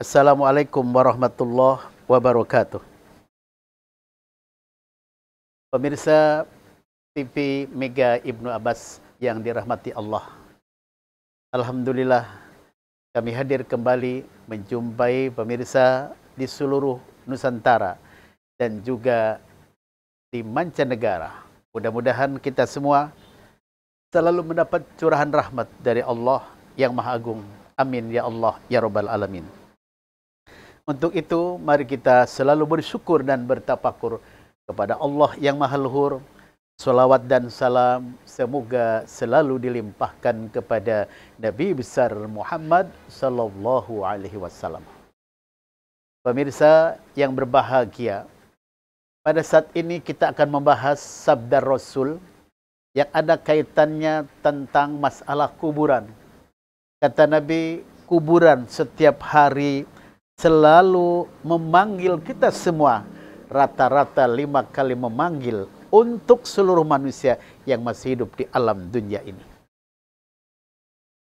Assalamualaikum warahmatullahi wabarakatuh. Pemirsa TV Mega Ibnu Abbas yang dirahmati Allah. Alhamdulillah kami hadir kembali menjumpai pemirsa di seluruh Nusantara dan juga di mancanegara. Mudah-mudahan kita semua selalu mendapat curahan rahmat dari Allah yang Maha Agung. Amin ya Allah ya Rabbal Alamin. Untuk itu, mari kita selalu bersyukur dan bertafakur kepada Allah yang Maha Luhur. Salawat dan salam semoga selalu dilimpahkan kepada Nabi besar Muhammad sallallahu alaihi wasallam. Pemirsa yang berbahagia, pada saat ini kita akan membahas sabda Rasul yang ada kaitannya tentang masalah kuburan. Kata Nabi, kuburan setiap hari selalu memanggil kita semua, rata-rata 5 kali memanggil untuk seluruh manusia yang masih hidup di alam dunia ini.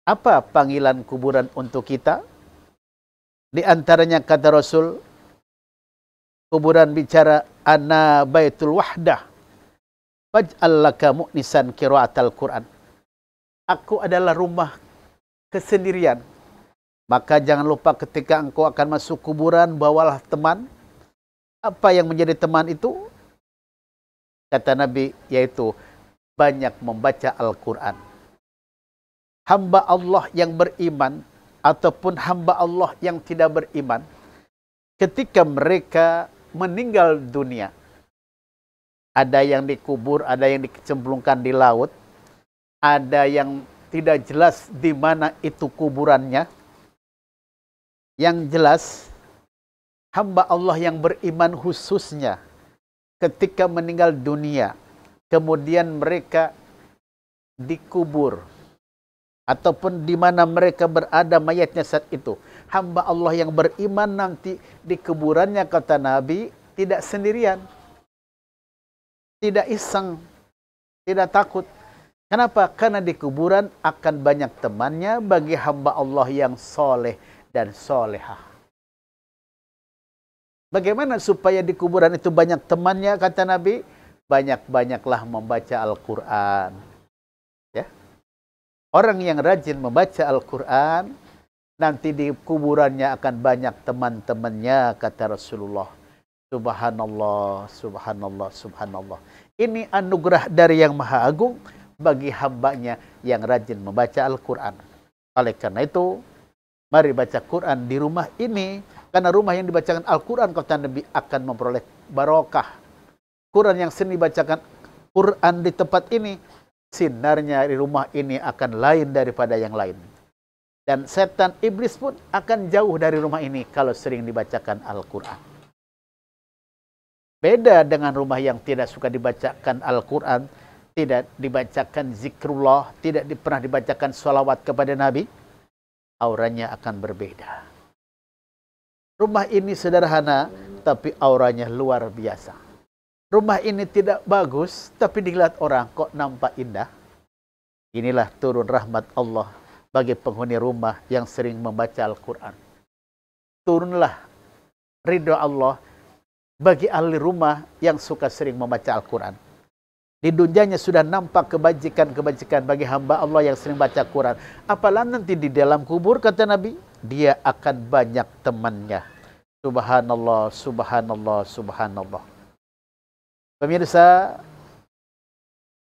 Apa panggilan kuburan untuk kita? Di antaranya kata Rasul, kuburan bicara, ana baitul wahdah, faj'al laka mu'nisan qiraatal Qur'an. Aku adalah rumah kesendirian. Maka jangan lupa ketika engkau akan masuk kuburan, bawalah teman. Apa yang menjadi teman itu? Kata Nabi, yaitu banyak membaca Al-Quran. Hamba Allah yang beriman ataupun hamba Allah yang tidak beriman, ketika mereka meninggal dunia, ada yang dikubur, ada yang dicemplungkan di laut, ada yang tidak jelas di mana itu kuburannya. Yang jelas, hamba Allah yang beriman khususnya ketika meninggal dunia, kemudian mereka dikubur, ataupun di mana mereka berada mayatnya saat itu. Hamba Allah yang beriman nanti di kuburannya, kata Nabi, tidak sendirian, tidak iseng, tidak takut. Kenapa? Karena di kuburan akan banyak temannya bagi hamba Allah yang soleh dan solehah. Bagaimana supaya di kuburan itu banyak temannya? Kata Nabi, banyak-banyaklah membaca Al-Quran. Ya. Orang yang rajin membaca Al-Quran, nanti di kuburannya akan banyak teman-temannya, kata Rasulullah. Subhanallah, subhanallah, subhanallah. Ini anugerah dari yang Maha Agung bagi hambanya yang rajin membaca Al-Quran. Oleh karena itu, mari baca Quran di rumah ini, karena rumah yang dibacakan Al-Quran, kata Nabi, akan memperoleh barokah. Quran yang sering dibacakan Quran di tempat ini, sinarnya di rumah ini akan lain daripada yang lain. Dan setan iblis pun akan jauh dari rumah ini kalau sering dibacakan Al-Quran. Beda dengan rumah yang tidak suka dibacakan Al-Quran, tidak dibacakan zikrullah, tidak pernah dibacakan sholawat kepada Nabi, auranya akan berbeda. Rumah ini sederhana, tapi auranya luar biasa. Rumah ini tidak bagus, tapi dilihat orang kok nampak indah. Inilah turun rahmat Allah bagi penghuni rumah yang sering membaca Al-Quran. Turunlah ridho Allah bagi ahli rumah yang suka sering membaca Al-Quran. Di dunianya sudah nampak kebajikan-kebajikan bagi hamba Allah yang sering baca Quran. Apalagi nanti di dalam kubur, kata Nabi, dia akan banyak temannya. Subhanallah, subhanallah, subhanallah. Pemirsa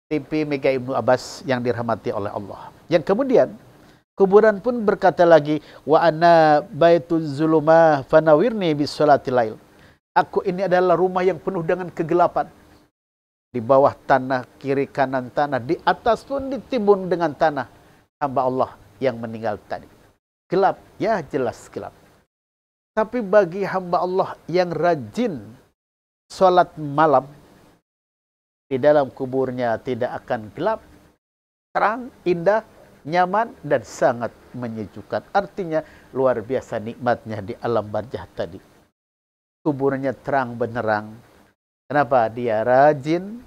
TV Mega Ibnu Abbas yang dirahmati oleh Allah. Yang kemudian, kuburan pun berkata lagi, wa ana baituz zulumah fanawirni bis sholatil lail. Aku ini adalah rumah yang penuh dengan kegelapan. Di bawah tanah, kiri kanan tanah, di atas pun ditimbun dengan tanah hamba Allah yang meninggal tadi. Gelap, ya jelas gelap. Tapi bagi hamba Allah yang rajin sholat malam, di dalam kuburnya tidak akan gelap, terang, indah, nyaman, dan sangat menyejukkan. Artinya luar biasa nikmatnya di alam barzah tadi. Kuburnya terang benerang. Kenapa? Dia rajin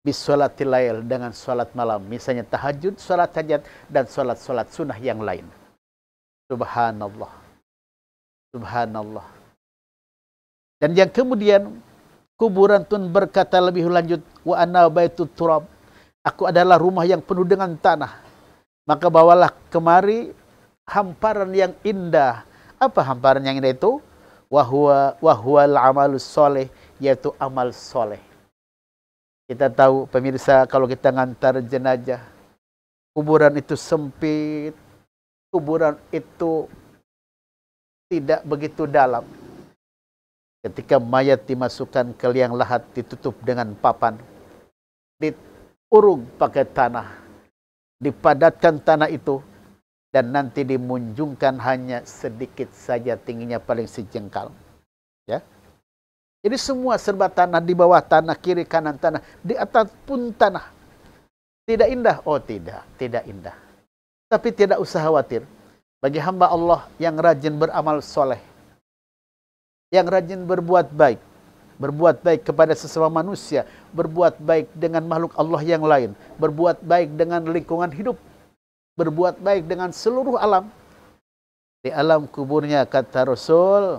bisolatil lail, dengan sholat malam. Misalnya tahajud, sholat hajat, dan sholat-sholat sunnah yang lain. Subhanallah. Subhanallah. Dan yang kemudian kuburan pun berkata lebih lanjut, wa ana baitut turab. Aku adalah rumah yang penuh dengan tanah. Maka bawalah kemari hamparan yang indah. Apa hamparan yang indah itu? Wahwal amalus soleh, yaitu amal soleh. Kita tahu pemirsa, kalau kita ngantar jenazah, kuburan itu sempit, kuburan itu tidak begitu dalam. Ketika mayat dimasukkan ke liang lahat, ditutup dengan papan, diurung pakai tanah, dipadatkan tanah itu, dan nanti dimunjungkan hanya sedikit saja, tingginya paling sejengkal. Ya. Jadi semua serba tanah, di bawah tanah, kiri kanan tanah, di atas pun tanah. Tidak indah? Oh tidak, tidak indah. Tapi tidak usah khawatir. Bagi hamba Allah yang rajin beramal soleh, yang rajin berbuat baik kepada sesama manusia, berbuat baik dengan makhluk Allah yang lain, berbuat baik dengan lingkungan hidup, berbuat baik dengan seluruh alam. Di alam kuburnya, kata Rasul,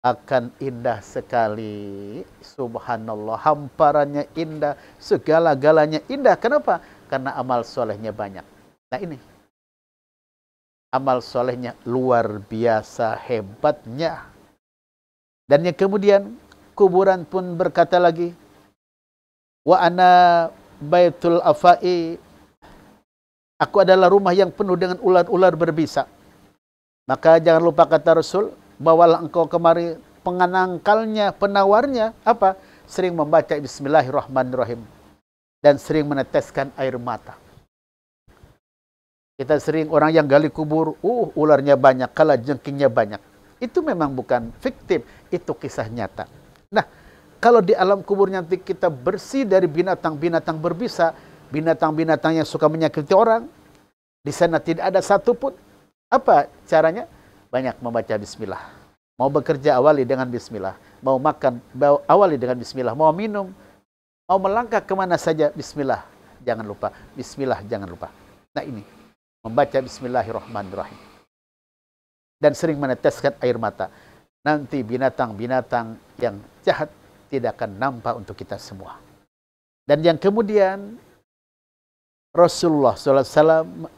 akan indah sekali. Subhanallah, hamparannya indah, segala-galanya indah. Kenapa? Karena amal solehnya banyak. Nah ini, amal solehnya luar biasa hebatnya. Dan yang kemudian, kuburan pun berkata lagi, wa ana baitul afai. Aku adalah rumah yang penuh dengan ular-ular berbisa. Maka jangan lupa, kata Rasul, bawalah engkau kemari penganangkalnya, penawarnya. Apa? Sering membaca Bismillahirrahmanirrahim. Dan sering meneteskan air mata. Kita sering orang yang gali kubur, ularnya banyak, kalajengkingnya banyak. Itu memang bukan fiktif, itu kisah nyata. Nah, kalau di alam kubur nanti kita bersih dari binatang-binatang berbisa, binatang-binatang yang suka menyakiti orang, di sana tidak ada satupun. Apa caranya? Banyak membaca bismillah. Mau bekerja, awali dengan bismillah. Mau makan, awali dengan bismillah. Mau minum, mau melangkah kemana saja, bismillah. Jangan lupa, bismillah jangan lupa. Nah ini, membaca bismillahirrahmanirrahim. Dan sering meneteskan air mata. Nanti binatang-binatang yang jahat tidak akan nampak untuk kita semua. Dan yang kemudian, Rasulullah SAW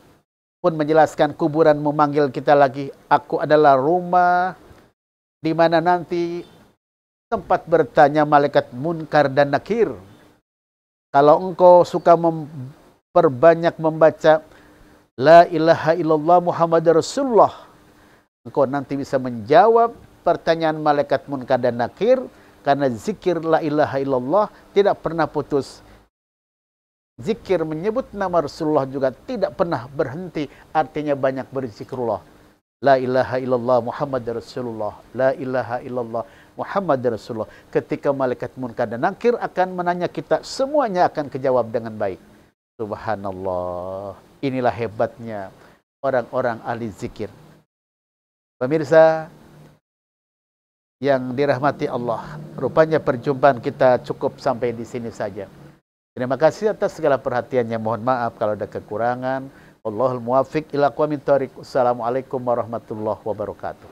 pun menjelaskan, kuburan memanggil kita lagi. Aku adalah rumah di mana nanti tempat bertanya malaikat munkar dan nakir. Kalau engkau suka memperbanyak membaca La ilaha illallah Muhammad Rasulullah, engkau nanti bisa menjawab pertanyaan malaikat munkar dan nakir, karena zikir la ilaha illallah tidak pernah putus. Zikir menyebut nama Rasulullah juga tidak pernah berhenti, artinya banyak berzikrullah. La ilaha illallah Muhammad Rasulullah, la ilaha illallah Muhammad Rasulullah. Ketika malaikat munkar dan nakir akan menanya kita, semuanya akan kejawab dengan baik. Subhanallah. Inilah hebatnya orang-orang ahli zikir. Pemirsa yang dirahmati Allah, rupanya perjumpaan kita cukup sampai di sini saja. Terima kasih atas segala perhatiannya. Mohon maaf kalau ada kekurangan. Wallahul muwaffiq ila aqwamit thoriq. Assalamualaikum warahmatullahi wabarakatuh.